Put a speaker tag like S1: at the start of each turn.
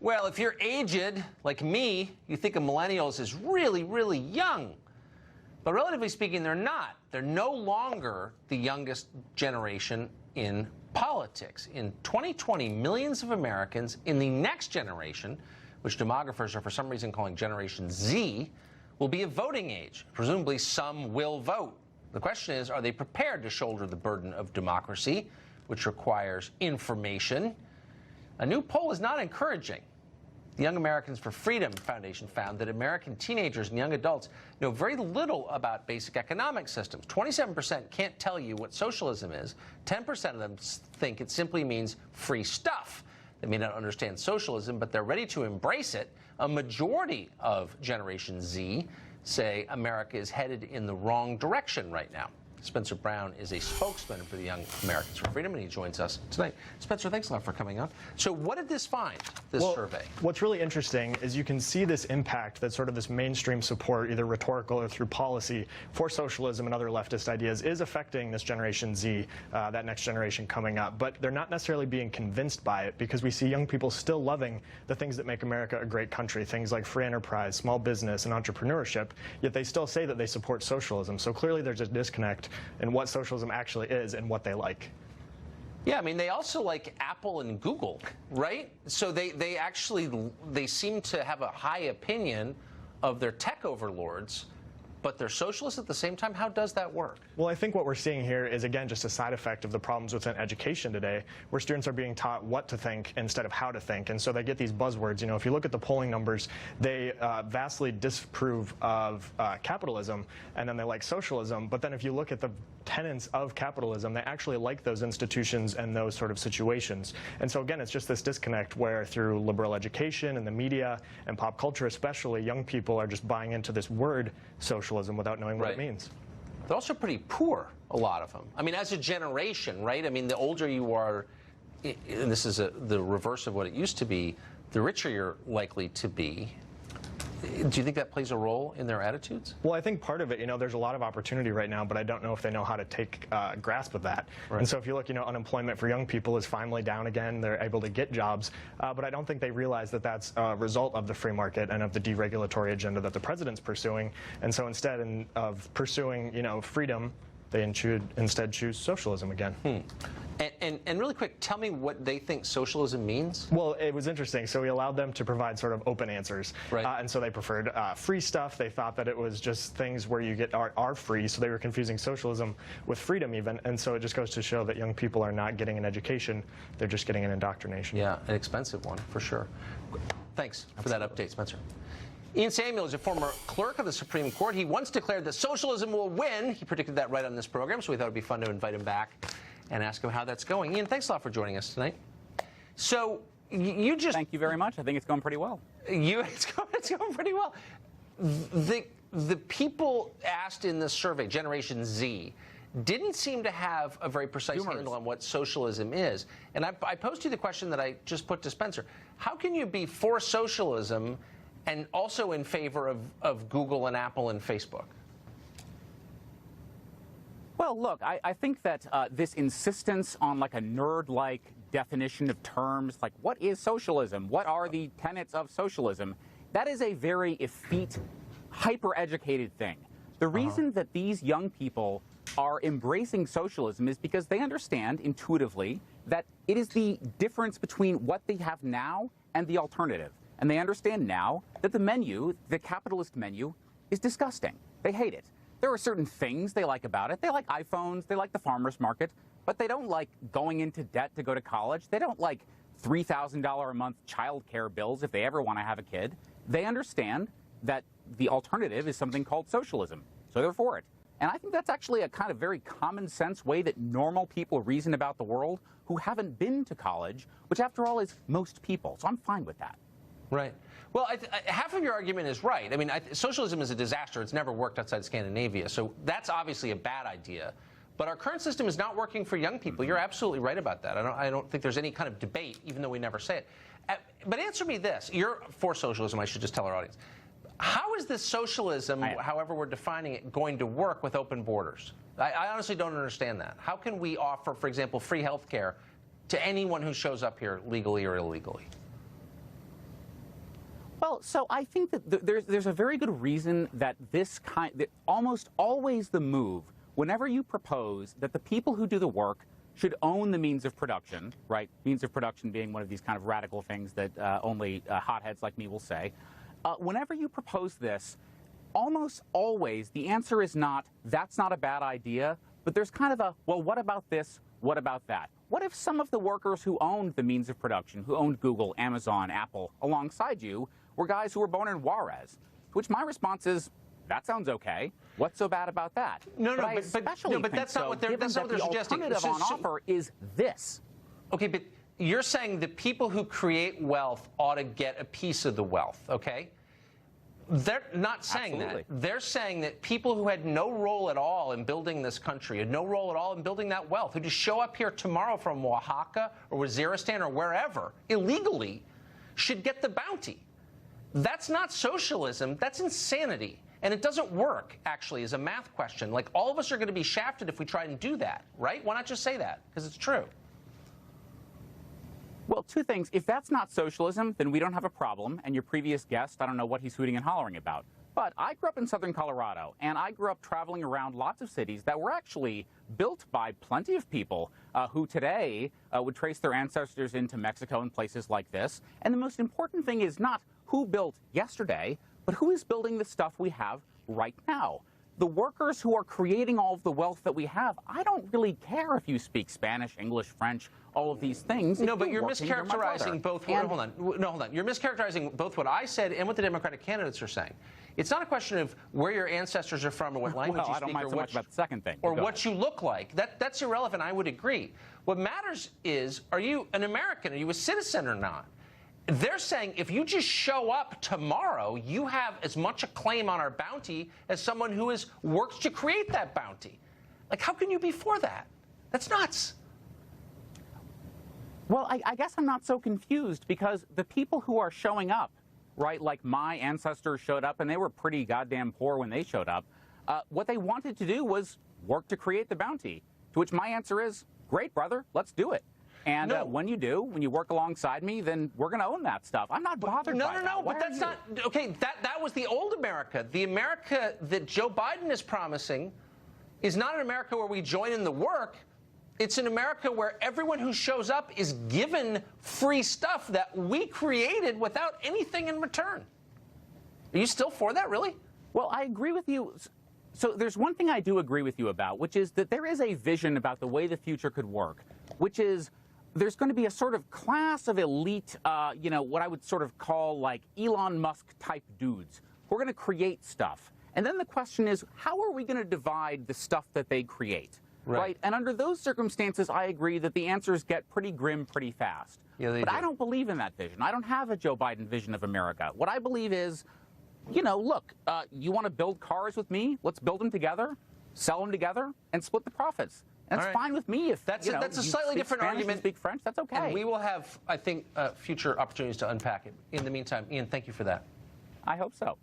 S1: Well, if you're aged, like me, you think of millennials as really, really young. But relatively speaking, they're not. They're no longer the youngest generation in politics. In 2020, millions of Americans in the next generation, which demographers are for some reason calling Generation Z, will be of voting age. Presumably, some will vote. The question is, are they prepared to shoulder the burden of democracy, which requires information? A new poll is not encouraging. The Young Americans for Freedom Foundation found that American teenagers and young adults know very little about basic economic systems. 27% can't tell you what socialism is. 10% of them think it simply means free stuff. They may not understand socialism, but they're ready to embrace it. A majority of Generation Z say America is headed in the wrong direction right now. Spencer Brown is a spokesman for the Young Americans for Freedom, and he joins us tonight. Spencer, thanks a lot for coming on. So what did this find, this survey?
S2: What's really interesting is you can see this impact that sort of this mainstream support, either rhetorical or through policy, for socialism and other leftist ideas is affecting this Generation Z, that next generation coming up. But they're not necessarily being convinced by it, because we see young people still loving the things that make America a great country, things like free enterprise, small business, and entrepreneurship, yet they still say that they support socialism. So clearly there's a disconnect in what socialism actually is and what they like.
S1: Yeah, I mean, they also like Apple and Google, right? So they seem to have a high opinion of their tech overlords, but they're socialists at the same time. How does that work?
S2: Well, I think what we're seeing here is, again, just a side effect of the problems within education today, where students are being taught what to think instead of how to think. And so they get these buzzwords. You know, if you look at the polling numbers, they vastly disapprove of capitalism, and then they like socialism. But then if you look at the tenets of capitalism, they actually like those institutions and those sort of situations. And so, again, it's just this disconnect where through liberal education and the media and pop culture especially, young people are just buying into this word socialism without knowing what it means.
S1: They're also pretty poor, a lot of them. I mean, as a generation, right? I mean, the older you are, and this is the reverse of what it used to be, the richer you're likely to be. Do you think that plays a role in their attitudes?
S2: Well, I think part of it, you know, there's a lot of opportunity right now, but I don't know if they know how to take grasp of that. Right. And so if you look, you know, unemployment for young people is finally down again. They're able to get jobs, but I don't think they realize that that's a result of the free market and of the deregulatory agenda that the president's pursuing. And so instead of pursuing, you know, freedom, they instead choose socialism again.
S1: And really quick, tell me what they think socialism means.
S2: Well, it was interesting. So we allowed them to provide sort of open answers.
S1: Right.
S2: And so they preferred free stuff. They thought that it was just things where you get are free. So they were confusing socialism with freedom even. And so it just goes to show that young people are not getting an education. They're just getting an indoctrination.
S1: Yeah, an expensive one, for sure. Thanks for that update, Spencer. Ian Samuel is a former clerk of the Supreme Court. He once declared that socialism will win. He predicted that right on this program, so we thought it would be fun to invite him back and ask him how that's going. Ian, thanks a lot for joining us tonight. So you just...
S3: Thank you very much. I think it's going pretty well.
S1: It's going pretty well. The people asked in this survey, Generation Z, didn't seem to have a very precise handle on what socialism is. And I posed you the question that I just put to Spencer. How can you be for socialism and also in favor of Google and Apple and Facebook?
S3: Well, look, I think that this insistence on like a nerd-like definition of terms, like what is socialism? What are the tenets of socialism? That is a very effete, hyper-educated thing. The reason that these young people are embracing socialism is because they understand intuitively that it is the difference between what they have now and the alternative. And they understand now that the menu, the capitalist menu, is disgusting. They hate it. There are certain things they like about it. They like iPhones, they like the farmer's market, but they don't like going into debt to go to college. They don't like $3,000 a month child care bills if they ever want to have a kid. They understand that the alternative is something called socialism, so they're for it. And I think that's actually a kind of very common sense way that normal people reason about the world who haven't been to college, which after all is most people. So I'm fine with that.
S1: Right. Well, half of your argument is right. I mean, socialism is a disaster. It's never worked outside Scandinavia. So that's obviously a bad idea. But our current system is not working for young people. You're absolutely right about that. I don't think there's any kind of debate, even though we never say it. But answer me this. You're for socialism, I should just tell our audience. How is this socialism, however we're defining it, going to work with open borders? I honestly don't understand that. How can we offer, for example, free health care to anyone who shows up here legally or illegally?
S3: Well, so I think that there's a very good reason that that almost always the move, whenever you propose that the people who do the work should own the means of production, right? Means of production being one of these kind of radical things that only hotheads like me will say. Whenever you propose this, almost always the answer is not, that's not a bad idea, but there's kind of a, well, what about this? What about that? What if some of the workers who owned the means of production, who owned Google, Amazon, Apple, alongside you, were guys who were born in Juarez? To which my response is, that sounds okay. What's so bad about that?
S1: But that's not what they're suggesting.
S3: The alternative on offer is this.
S1: Okay, but you're saying the people who create wealth ought to get a piece of the wealth, okay? They're not saying that. They're saying that people who had no role at all in building this country, had no role at all in building that wealth, who just show up here tomorrow from Oaxaca or Waziristan or wherever, illegally, should get the bounty. That's not socialism. That's insanity. And it doesn't work, actually, as a math question. Like, all of us are going to be shafted if we try and do that, right? Why not just say that? Because it's true.
S3: Well, two things. If that's not socialism, then we don't have a problem. And your previous guest, I don't know what he's hooting and hollering about. But I grew up in southern Colorado, and I grew up traveling around lots of cities that were actually built by plenty of people who today would trace their ancestors into Mexico and places like this. And the most important thing is not who built yesterday, but who is building the stuff we have right now. The workers who are creating all of the wealth that we have, I don't really care if you speak Spanish, English, French, all of these things.
S1: No, but you're mischaracterizing both. Hold on. You're mischaracterizing both what I said and what the Democratic candidates are saying. It's not a question of where your ancestors are from or what language you speak.
S3: I don't mind so much about the second thing.
S1: Or what you look like. That's irrelevant. I would agree. What matters is, are you an American? Are you a citizen or not? They're saying if you just show up tomorrow, you have as much a claim on our bounty as someone who has worked to create that bounty. Like, how can you be for that? That's nuts.
S3: Well, I guess I'm not so confused, because the people who are showing up, right, like my ancestors showed up, and they were pretty goddamn poor when they showed up, what they wanted to do was work to create the bounty, to which my answer is, great, brother, let's do it. And when you do, when you work alongside me, then we're going to own that stuff. I'm not bothered by that.
S1: No, but that's not, okay, that was the old America. The America that Joe Biden is promising is not an America where we join in the work. It's an America where everyone who shows up is given free stuff that we created without anything in return. Are you still for that, really?
S3: Well, I agree with you. So there's one thing I do agree with you about, which is that there is a vision about the way the future could work, which is there's going to be a sort of class of elite, what I would sort of call like Elon Musk type dudes who are going to create stuff. And then the question is, how are we going to divide the stuff that they create? Right? And under those circumstances, I agree that the answers get pretty grim pretty fast.
S1: Yeah,
S3: but I don't believe in that vision. I don't have a Joe Biden vision of America. What I believe is, look, you want to build cars with me? Let's build them together, sell them together, and split the profits. That's fine with me if
S1: that's a slightly different argument.
S3: Speak French, that's okay.
S1: And we will have, I think, future opportunities to unpack it. In the meantime, Ian, thank you for that.
S3: I hope so.